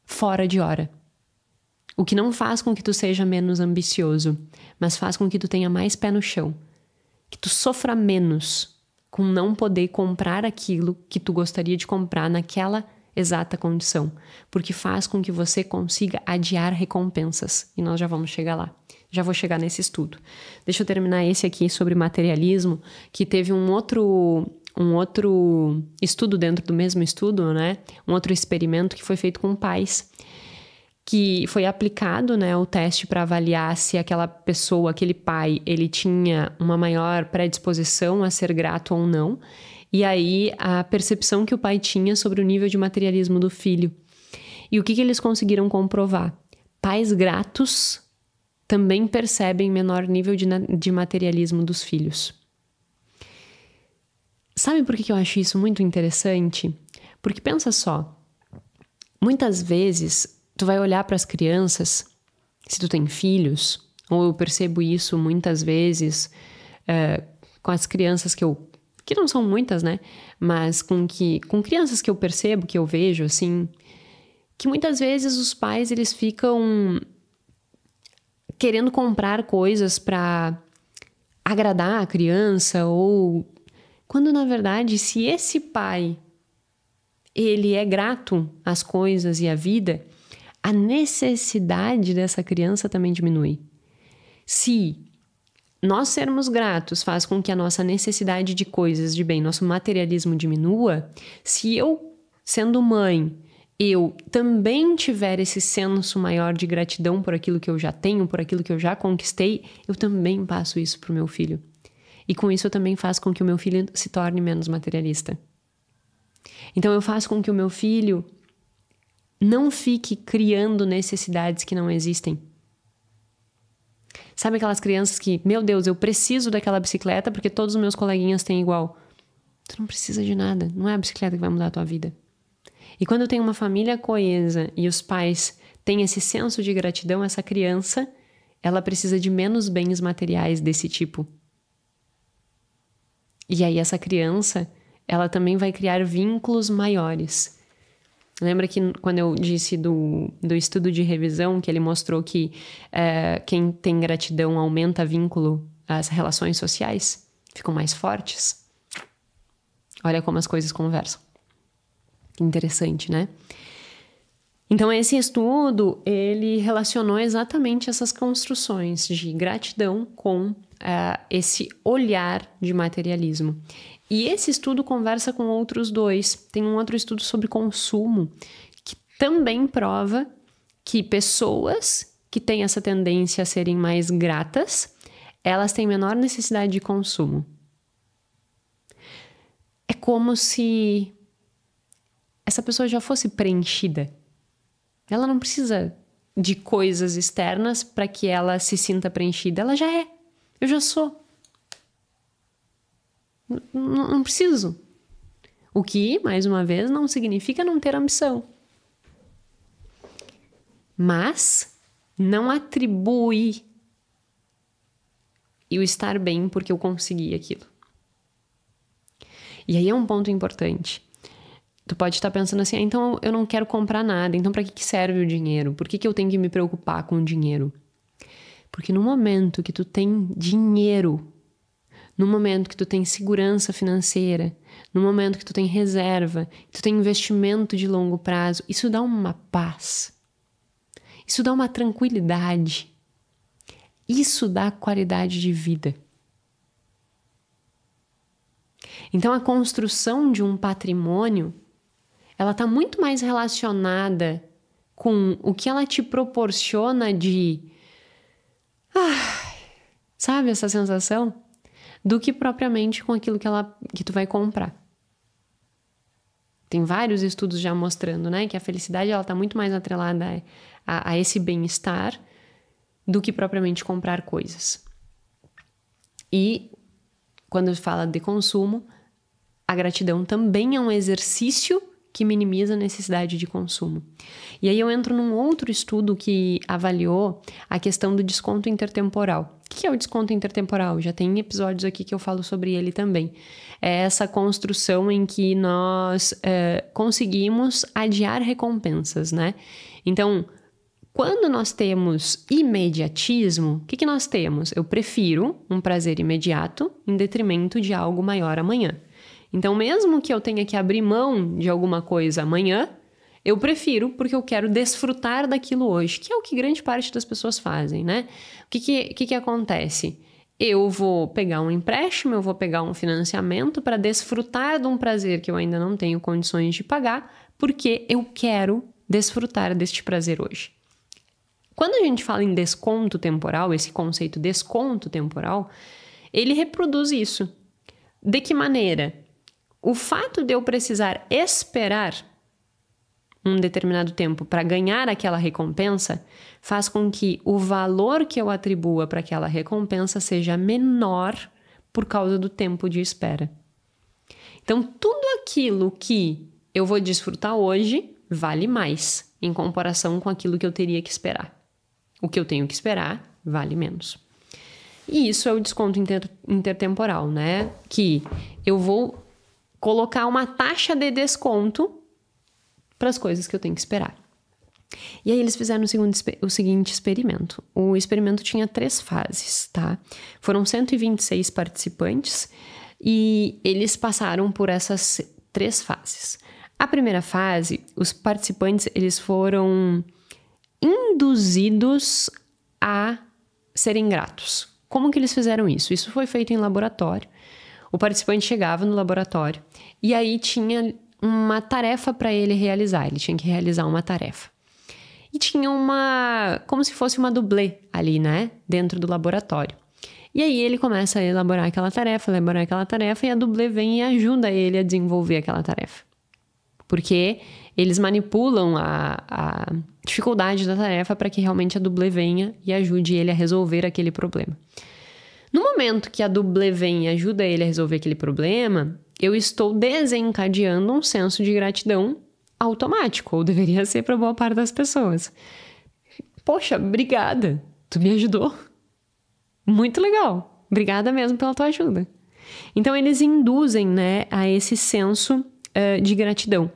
fora de hora. O que não faz com que tu seja menos ambicioso, mas faz com que tu tenha mais pé no chão, que tu sofra menos com não poder comprar aquilo que tu gostaria de comprar naquela exata condição, porque faz com que você consiga adiar recompensas, e nós já vamos chegar lá. Já vou chegar nesse estudo. Deixa eu terminar esse aqui sobre materialismo, que teve um outro estudo dentro do mesmo estudo, né? Um outro experimento que foi feito com pais, que foi aplicado, né, o teste para avaliar se aquela pessoa, aquele pai, ele tinha uma maior predisposição a ser grato ou não, e aí a percepção que o pai tinha sobre o nível de materialismo do filho. E o que eles conseguiram comprovar? Pais gratos também percebem menor nível de materialismo dos filhos. Sabe por que eu acho isso muito interessante? Porque pensa só, muitas vezes tu vai olhar para as crianças, se tu tem filhos, ou eu percebo isso muitas vezes com as crianças que não são muitas, né? Mas com crianças que eu percebo, que eu vejo, assim, que muitas vezes os pais, eles ficam querendo comprar coisas para agradar a criança, ou quando na verdade, se esse pai ele é grato às coisas e à vida, a necessidade dessa criança também diminui. Se nós sermos gratos faz com que a nossa necessidade de coisas de bem, nosso materialismo diminua, se eu, sendo mãe, eu também tiver esse senso maior de gratidão por aquilo que eu já tenho, por aquilo que eu já conquistei, eu também passo isso para o meu filho. E com isso eu também faço com que o meu filho se torne menos materialista. Então eu faço com que o meu filho não fique criando necessidades que não existem. Sabe aquelas crianças que, meu Deus, eu preciso daquela bicicleta porque todos os meus coleguinhas têm igual. Tu não precisa de nada, não é a bicicleta que vai mudar a tua vida. E quando eu tenho uma família coesa e os pais têm esse senso de gratidão, essa criança, ela precisa de menos bens materiais desse tipo. E aí essa criança, ela também vai criar vínculos maiores. Lembra que quando eu disse do estudo de revisão, que ele mostrou que quem tem gratidão aumenta vínculo, as relações sociais ficam mais fortes? Olha como as coisas conversam. Interessante, né? Então, esse estudo, ele relacionou exatamente essas construções de gratidão com esse olhar de materialismo. E esse estudo conversa com outros dois. Tem um outro estudo sobre consumo, que também prova que pessoas que têm essa tendência a serem mais gratas, elas têm menor necessidade de consumo. É como se essa pessoa já fosse preenchida. Ela não precisa de coisas externas para que ela se sinta preenchida. Ela já é. Eu já sou. Não preciso. O que, mais uma vez, não significa não ter ambição. Mas não atribui o estar bem porque eu consegui aquilo. E aí é um ponto importante. Tu pode estar pensando assim, então eu não quero comprar nada, então para que serve o dinheiro? Por que eu tenho que me preocupar com o dinheiro? Porque no momento que tu tem dinheiro, no momento que tu tem segurança financeira, no momento que tu tem reserva, que tu tem investimento de longo prazo, isso dá uma paz, isso dá uma tranquilidade, isso dá qualidade de vida. Então a construção de um patrimônio, ela está muito mais relacionada com o que ela te proporciona de... sabe essa sensação? Do que propriamente com aquilo que tu vai comprar. Tem vários estudos já mostrando, né? Que a felicidade está muito mais atrelada a esse bem-estar do que propriamente comprar coisas. E quando fala de consumo, a gratidão também é um exercício que minimiza a necessidade de consumo. E aí eu entro num outro estudo que avaliou a questão do desconto intertemporal. O que é o desconto intertemporal? Já tem episódios aqui que eu falo sobre ele também. É essa construção em que nós conseguimos adiar recompensas, né? Então, quando nós temos imediatismo, o que nós temos? Eu prefiro um prazer imediato em detrimento de algo maior amanhã. Então, mesmo que eu tenha que abrir mão de alguma coisa amanhã, eu prefiro porque eu quero desfrutar daquilo hoje, que é o que grande parte das pessoas fazem, né? O que acontece? Eu vou pegar um empréstimo, eu vou pegar um financiamento para desfrutar de um prazer que eu ainda não tenho condições de pagar, porque eu quero desfrutar deste prazer hoje. Quando a gente fala em desconto temporal, esse conceito desconto temporal, ele reproduz isso. De que maneira? O fato de eu precisar esperar um determinado tempo para ganhar aquela recompensa faz com que o valor que eu atribua para aquela recompensa seja menor por causa do tempo de espera. Então, tudo aquilo que eu vou desfrutar hoje vale mais em comparação com aquilo que eu teria que esperar. O que eu tenho que esperar vale menos. E isso é o desconto intertemporal, né? Que eu vou colocar uma taxa de desconto para as coisas que eu tenho que esperar. E aí eles fizeram o seguinte experimento. O experimento tinha 3 fases, tá? Foram 126 participantes e eles passaram por essas 3 fases. A primeira fase, os participantes eles foram induzidos a serem gratos. Como que eles fizeram isso? Isso foi feito em laboratório. O participante chegava no laboratório e aí tinha uma tarefa para ele realizar. Ele tinha que realizar uma tarefa. E tinha como se fosse uma dublê ali, né? Dentro do laboratório. E aí ele começa a elaborar aquela tarefa e a dublê vem e ajuda ele a desenvolver aquela tarefa. Porque eles manipulam a dificuldade da tarefa para que realmente a dublê venha e ajude ele a resolver aquele problema. No momento que a dublê vem e ajuda ele a resolver aquele problema, eu estou desencadeando um senso de gratidão automático, ou deveria ser para boa parte das pessoas. Poxa, obrigada, tu me ajudou. Muito legal, obrigada mesmo pela tua ajuda. Então, eles induzem, né, a esse senso de gratidão.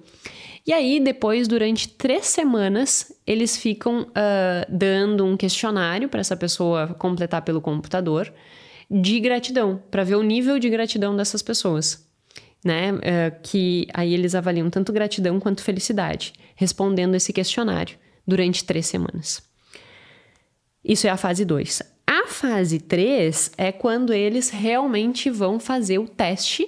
E aí, depois, durante 3 semanas, eles ficam dando um questionário para essa pessoa completar pelo computador de gratidão, para ver o nível de gratidão dessas pessoas, né? Que aí eles avaliam tanto gratidão quanto felicidade, respondendo esse questionário durante 3 semanas. Isso é a fase 2. A fase 3 é quando eles realmente vão fazer o teste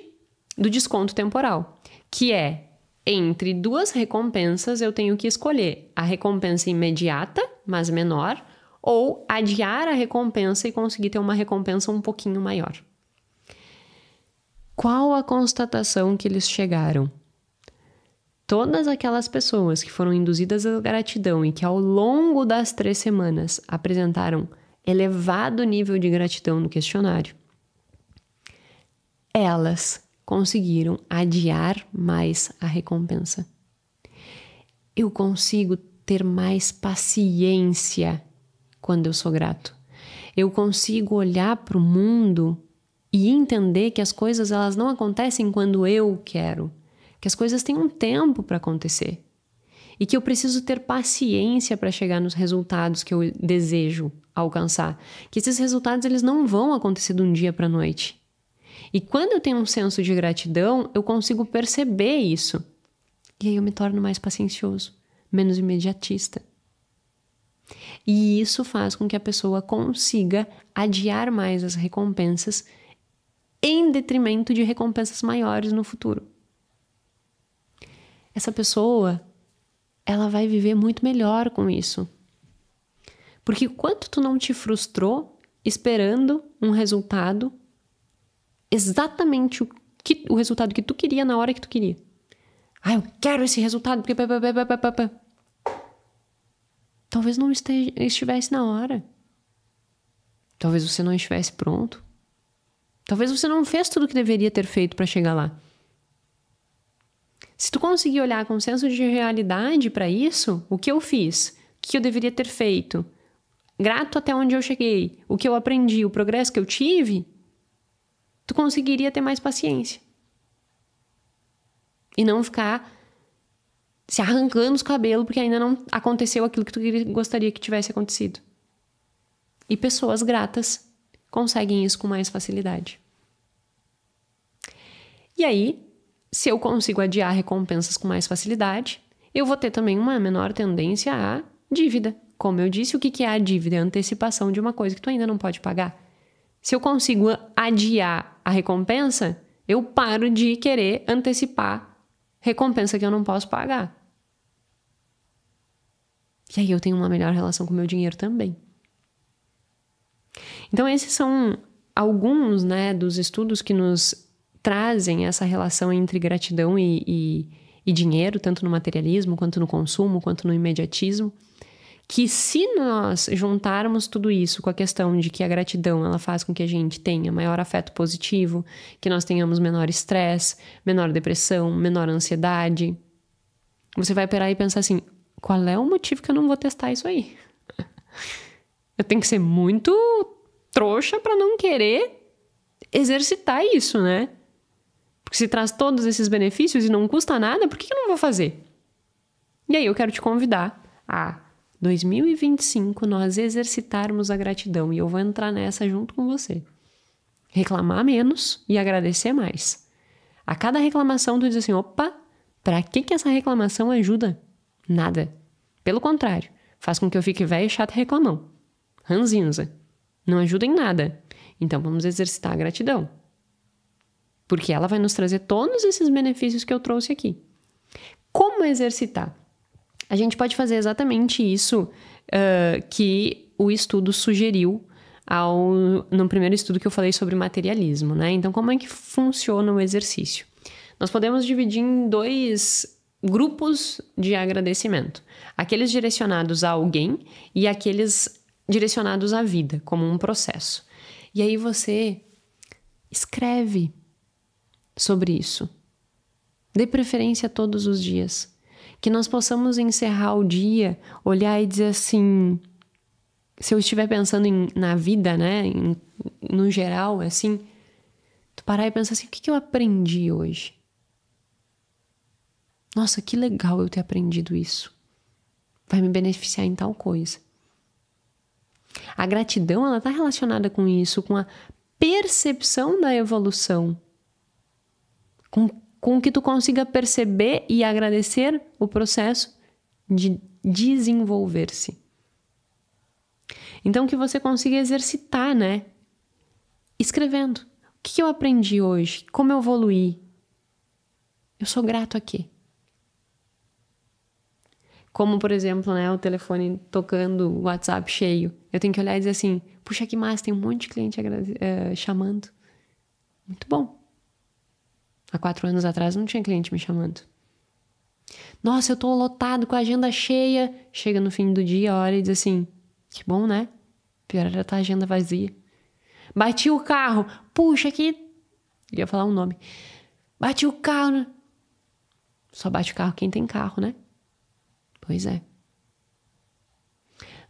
do desconto temporal, que é entre 2 recompensas eu tenho que escolher a recompensa imediata, mas menor, ou adiar a recompensa e conseguir ter uma recompensa um pouquinho maior. Qual a constatação que eles chegaram? Todas aquelas pessoas que foram induzidas à gratidão e que ao longo das 3 semanas apresentaram elevado nível de gratidão no questionário, elas conseguiram adiar mais a recompensa. Eu consigo ter mais paciência quando eu sou grato. Eu consigo olhar para o mundo e entender que as coisas elas não acontecem quando eu quero, que as coisas têm um tempo para acontecer e que eu preciso ter paciência para chegar nos resultados que eu desejo alcançar, que esses resultados eles não vão acontecer de um dia para a noite. E quando eu tenho um senso de gratidão, eu consigo perceber isso. E aí eu me torno mais paciencioso, menos imediatista. E isso faz com que a pessoa consiga adiar mais as recompensas em detrimento de recompensas maiores no futuro. Essa pessoa, ela vai viver muito melhor com isso. Porque quanto tu não te frustrou esperando um resultado exatamente o resultado que tu queria na hora que tu queria. Eu quero esse resultado porque... Talvez não estivesse na hora. Talvez você não estivesse pronto. Talvez você não fez tudo o que deveria ter feito para chegar lá. Se tu conseguir olhar com senso de realidade para isso, o que eu fiz, o que eu deveria ter feito, grato até onde eu cheguei, o que eu aprendi, o progresso que eu tive, tu conseguiria ter mais paciência. E não ficar se arrancando os cabelos porque ainda não aconteceu aquilo que tu gostaria que tivesse acontecido. E pessoas gratas conseguem isso com mais facilidade. E aí, se eu consigo adiar recompensas com mais facilidade, eu vou ter também uma menor tendência à dívida. Como eu disse, o que é a dívida? É a antecipação de uma coisa que tu ainda não pode pagar. Se eu consigo adiar a recompensa, eu paro de querer antecipar recompensa que eu não posso pagar. E aí eu tenho uma melhor relação com o meu dinheiro também. Então esses são alguns, né, dos estudos que nos trazem essa relação entre gratidão e dinheiro, tanto no materialismo, quanto no consumo, quanto no imediatismo. Que se nós juntarmos tudo isso com a questão de que a gratidão ela faz com que a gente tenha maior afeto positivo, que nós tenhamos menor estresse, menor depressão, menor ansiedade, você vai parar e pensar assim, qual é o motivo que eu não vou testar isso aí? Eu tenho que ser muito trouxa para não querer exercitar isso, né? Porque se traz todos esses benefícios e não custa nada, por que eu não vou fazer? E aí eu quero te convidar a 2025 nós exercitarmos a gratidão e eu vou entrar nessa junto com você. Reclamar menos e agradecer mais. A cada reclamação tu diz assim, opa, pra que essa reclamação ajuda? Nada. Pelo contrário, faz com que eu fique velho, chato e reclamão. Ranzinza. Não ajuda em nada. Então vamos exercitar a gratidão. Porque ela vai nos trazer todos esses benefícios que eu trouxe aqui. Como exercitar? A gente pode fazer exatamente isso que o estudo sugeriu no primeiro estudo que eu falei sobre materialismo, né? Então, como é que funciona o exercício? Nós podemos dividir em 2 grupos de agradecimento. Aqueles direcionados a alguém e aqueles direcionados à vida, como um processo. E aí você escreve sobre isso. Dê preferência todos os dias. Que nós possamos encerrar o dia, olhar e dizer assim, se eu estiver pensando na vida, né, no geral, assim, Tu parar e pensar assim, o que eu aprendi hoje? Nossa, que legal eu ter aprendido isso. Vai me beneficiar em tal coisa. A gratidão, ela está relacionada com isso, com a percepção da evolução. Com que tu consiga perceber e agradecer o processo de desenvolver-se. Então, que você consiga exercitar, né? Escrevendo. O que eu aprendi hoje? Como eu evoluí? Eu sou grato a quê? Como, por exemplo, né, o telefone tocando, o WhatsApp cheio. Eu tenho que olhar e dizer assim, puxa, que massa, tem um monte de cliente chamando. Muito bom. Há 4 anos atrás não tinha cliente me chamando. Nossa, eu tô lotado com a agenda cheia. Chega no fim do dia, olha e diz assim, que bom, né? Pior era estar a agenda vazia. Bati o carro. Puxa, que... ia falar um nome. Bati o carro. Só bate o carro quem tem carro, né? Pois é.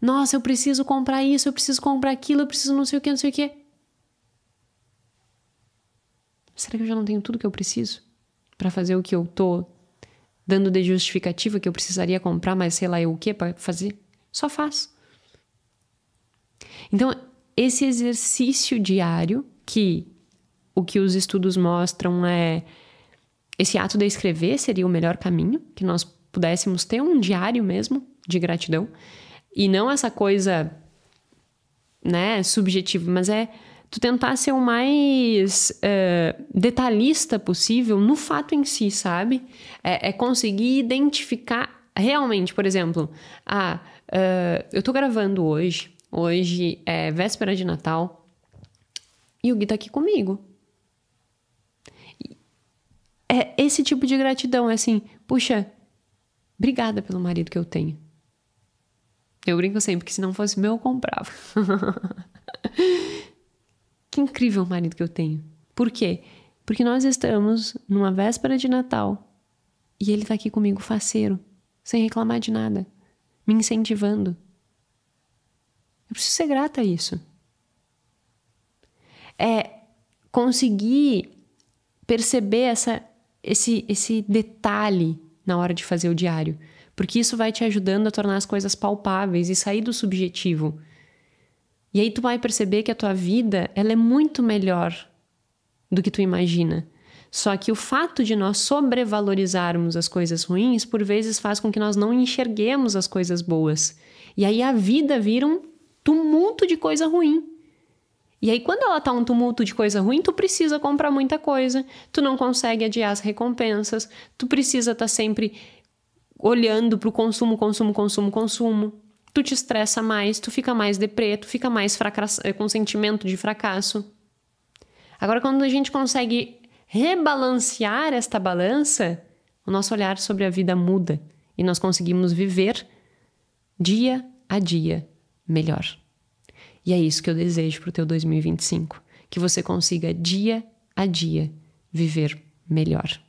Nossa, eu preciso comprar isso, eu preciso comprar aquilo, eu preciso não sei o que, não sei o que. Será que eu já não tenho tudo que eu preciso para fazer o que eu tô dando de justificativa que eu precisaria comprar, mas sei lá eu o que para fazer? Só faço. Então, esse exercício diário, que o que os estudos mostram é esse ato de escrever seria o melhor caminho, que nós pudéssemos ter um diário mesmo de gratidão, e não essa coisa, né, subjetiva, mas é tu tentar ser o mais detalhista possível no fato em si, sabe? É conseguir identificar realmente, por exemplo, eu tô gravando hoje é véspera de Natal, e o Gui tá aqui comigo. É esse tipo de gratidão, é assim, puxa, obrigada pelo marido que eu tenho. Eu brinco sempre que se não fosse meu, eu comprava. Que incrível marido que eu tenho. Por quê? Porque nós estamos numa véspera de Natal e ele tá aqui comigo faceiro, sem reclamar de nada, me incentivando. Eu preciso ser grata a isso. É conseguir perceber esse detalhe na hora de fazer o diário. Porque isso vai te ajudando a tornar as coisas palpáveis e sair do subjetivo. E aí tu vai perceber que a tua vida, ela é muito melhor do que tu imagina. Só que o fato de nós sobrevalorizarmos as coisas ruins, por vezes faz com que nós não enxerguemos as coisas boas. E aí a vida vira um tumulto de coisa ruim. E aí quando ela tá um tumulto de coisa ruim, tu precisa comprar muita coisa, tu não consegue adiar as recompensas, tu precisa estar sempre olhando pro consumo. Tu te estressa mais, tu fica mais deprê, tu fica mais com sentimento de fracasso. Agora, quando a gente consegue rebalancear esta balança, o nosso olhar sobre a vida muda e nós conseguimos viver dia a dia melhor. E é isso que eu desejo pro teu 2025, que você consiga dia a dia viver melhor.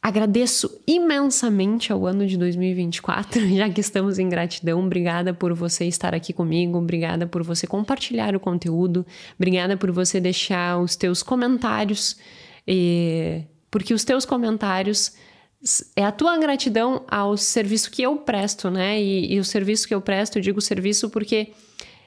Agradeço imensamente ao ano de 2024, já que estamos em gratidão. Obrigada por você estar aqui comigo, obrigada por você compartilhar o conteúdo, obrigada por você deixar os teus comentários, porque os teus comentários é a tua gratidão ao serviço que eu presto, né? E o serviço que eu presto, eu digo serviço porque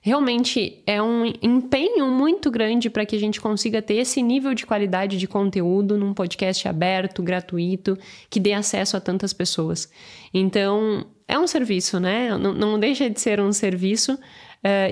realmente é um empenho muito grande para que a gente consiga ter esse nível de qualidade de conteúdo num podcast aberto, gratuito, que dê acesso a tantas pessoas. Então, é um serviço, né? Não deixa de ser um serviço,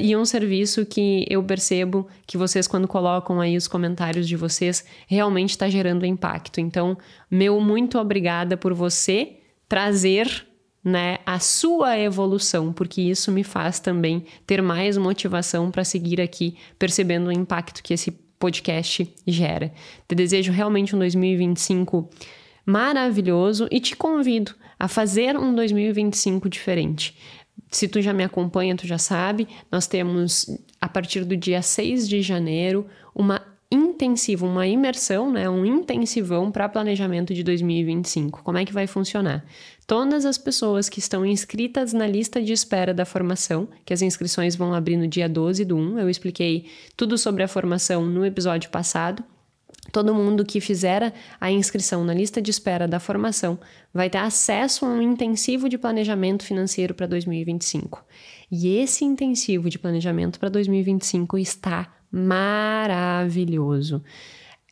e um serviço que eu percebo que vocês, quando colocam aí os comentários de vocês, realmente está gerando impacto. Então, meu muito obrigada por você trazer, né, a sua evolução, porque isso me faz também ter mais motivação para seguir aqui, percebendo o impacto que esse podcast gera. Te desejo realmente um 2025 maravilhoso e te convido a fazer um 2025 diferente. Se tu já me acompanha, tu já sabe, nós temos, a partir do dia 6 de janeiro, uma intensivo, uma imersão, né, um intensivão para planejamento de 2025. Como é que vai funcionar? Todas as pessoas que estão inscritas na lista de espera da formação, que as inscrições vão abrir no dia 12/1, eu expliquei tudo sobre a formação no episódio passado. Todo mundo que fizer a inscrição na lista de espera da formação vai ter acesso a um intensivo de planejamento financeiro para 2025. E esse intensivo de planejamento para 2025 está maravilhoso.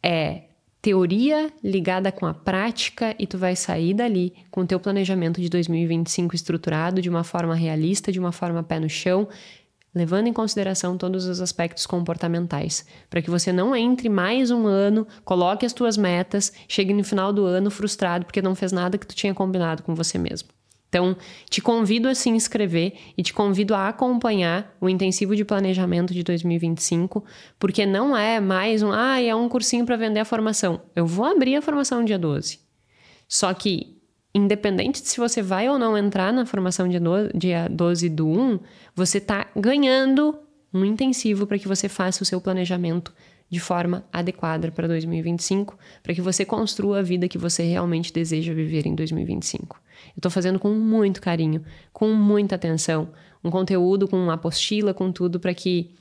É teoria ligada com a prática e tu vai sair dali com o teu planejamento de 2025 estruturado de uma forma realista, de uma forma pé no chão, levando em consideração todos os aspectos comportamentais, para que você não entre mais um ano, coloque as tuas metas, chegue no final do ano frustrado porque não fez nada que tu tinha combinado com você mesmo. Então, te convido a se inscrever e te convido a acompanhar o intensivo de planejamento de 2025, porque não é mais é um cursinho para vender a formação. Eu vou abrir a formação dia 12. Só que, independente de se você vai ou não entrar na formação dia 12/1, você está ganhando um intensivo para que você faça o seu planejamento de forma adequada para 2025, para que você construa a vida que você realmente deseja viver em 2025. Eu estou fazendo com muito carinho, com muita atenção, um conteúdo com uma apostila, com tudo, para que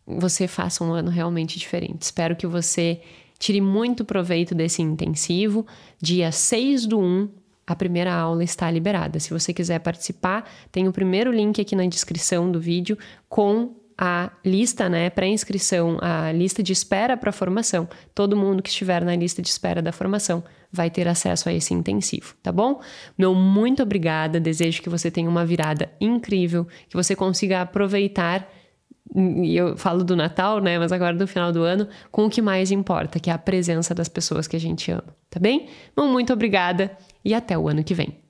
você faça um ano realmente diferente. Espero que você tire muito proveito desse intensivo. Dia 6/1, a primeira aula está liberada. Se você quiser participar, tem o primeiro link aqui na descrição do vídeo com a lista, né, pré-inscrição, a lista de espera para a formação. Todo mundo que estiver na lista de espera da formação vai ter acesso a esse intensivo, tá bom? Meu muito obrigada, desejo que você tenha uma virada incrível, que você consiga aproveitar, e eu falo do Natal, né, mas agora do final do ano, com o que mais importa, que é a presença das pessoas que a gente ama, tá bem? Bom, muito obrigada e até o ano que vem.